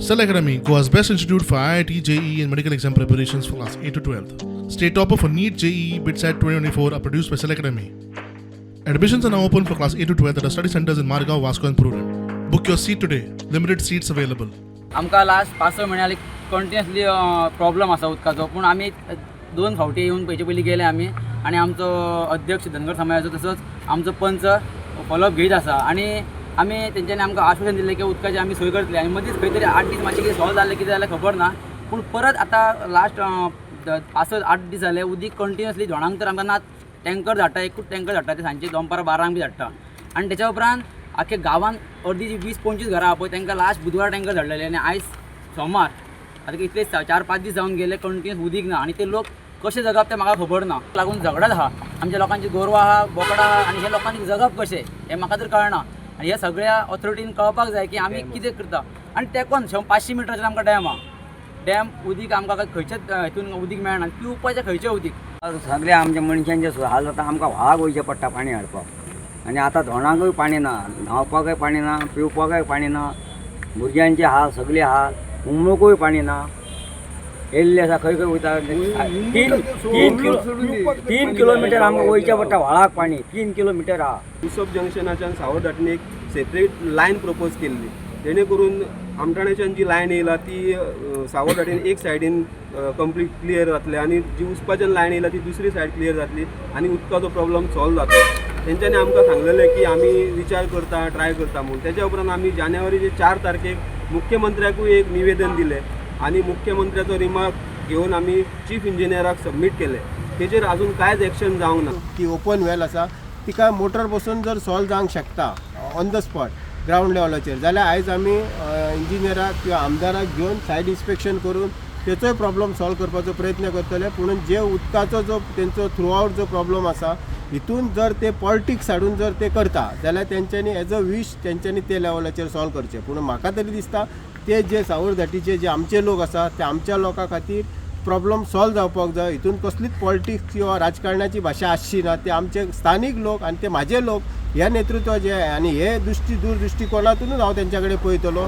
Cell Academy, Goa's best institute for IIT, JEE and medical exam preparations for class 8 to 12th. State topper for NEET, JEE, BITSAT 2024 are produced by Cell Academy. Admissions are now open for class 8 to 12th at our study centers in Margao, Vasco and Prudent. Book your seat today. Limited seats available. आमकां last 5-6 म्हयने continuously problem आसा उदकाचो, पूण आमी 2 फावटी येवन पयचे पयलीं गेले आमी आनी आमचो अध्यक्ष धनगर समाजाचो तसोच आमचो पंच फॉलोअप घेयत आसा आनी आमी तेंच्यांनी आमकां आश्वासन दिलें की उदकाची आमी सोय करतले आनी मदींच खंय तरी 8 दीस मातशें कितें सॉल्व जालें कितें जाल्यार खबर ना, पूण परत आतां लास्ट 5-8 दीस जाले उदीक कंटिन्युअसली झोणांक तर आमकां ना टँकर धाडटा, एकूच टँकर धाडटा ते सांजचे दनपार 12 बी धाडटा आनी तेच्या उपरांत आख्या गांवांत अर्दी जी 20-25 घरां आहा पळय तांकां लास्ट बुधवार टँकर धाडलेले आनी आयज सोमार आतां इतले 4-5 दीस जावन गेले कंटिन्युअस उदीक ना आनी ते लोक कशें जगप तें म्हाका खबर ना. लागून झगडत आहा, आमच्या लोकांची गोरवां आहा, बोकडां आहा आनी हे लोकांनी जगप कशें हें म्हाका तर कळना आनी ह्या सगळ्या ऑथॉरिटीन कळपाक जाय की आमी कितें करता. आनी तेंकोन 500 मिटराचेर आमकां डॅम आहा, डॅम उदीक आमकां खंयचेच हितून उदीक मेळना, पिवपाचें खंयचें उदीक. सगळे आमच्या मनशांचे हाल जाता, आमकां व्हाळाक वयचें पडटा पाणी हाडपाक आनी आतां धोणाकूय पाणी ना, न्हांवपाकय पाणी ना, पिवपाकय पाणी ना, भुरग्यांचे हाल सगळे हाल, उमळूकूय पाणी ना. येयल्ले आसा खंय खंय वयता 3 किलोमिटर आमकां वयचें पडटा व्हाळाक पाणी, 3 किलोमिटर आहा. उसप जंक्शनाच्यान सावड धाटणेक एक सेपरेट लायन प्रपोज केल्ली जेणे करून आमठाण्याच्यान जी लायन येयला ती सावड धाटेन एक सायडीन कंप्लीट क्लियर जातले आनी जी उसपाच्यान लायन येयला ती दुसरी सायड क्लियर जातली आनी उदकाचो प्रॉब्लम सॉल्व जातलो. तेंच्यांनी आमकां सांगलेलें की आमी विचार करता, ट्राय करता म्हणून. तेच्या उपरांत आमी जानेवारीचे 4 तारखेक मुख्यमंत्र्याकूय एक निवेदन दिलें आनी मुख्यमंत्र्याचो रिमार्क घेवन आमी चीफ इंजिनियराक सबमीट केले. तेजेर अजून कांयच एक्शन जावंक ना. ती ओपन वेल आसा तिका मोटर बसून जर सॉल्व जावंक शकता ऑन द स्पॉट ग्रावंड लेवलाचेर जाल्यार आयज आमी इंजिनियराक किंवा आमदाराक घेवन सायड इन्स्पेक्शन करून तेचोय प्रॉब्लम सॉल्व करपाचो प्रयत्न करतले. पूण जे उदकाचो जो तेंचो थ्रू आवट जो प्रॉब्लम आसा हितून जर ते पॉलिटिक्स हाडून जर ते करता जाल्यार तेंच्यांनी एज अ वीश तेंच्यांनी ते लेवलाचेर सॉल्व करचें. पूण म्हाका तरी दिसता ते जे सावड धाटीचे जे आमचे लोक आसा ते आमच्या लोकां खातीर प्रॉब्लम सॉल्व जावपाक जाय. हितून कसलीच पॉलिटिक्स किंवा राजकारणाची भाशा आसची ना. ते आमचे स्थानीक लोक आनी ते म्हाजे लोक ह्या नेतृत्व जे आनी हे दूरदृश्टिकोनातूनच हांव तेंच्या कडेन पळयतलो.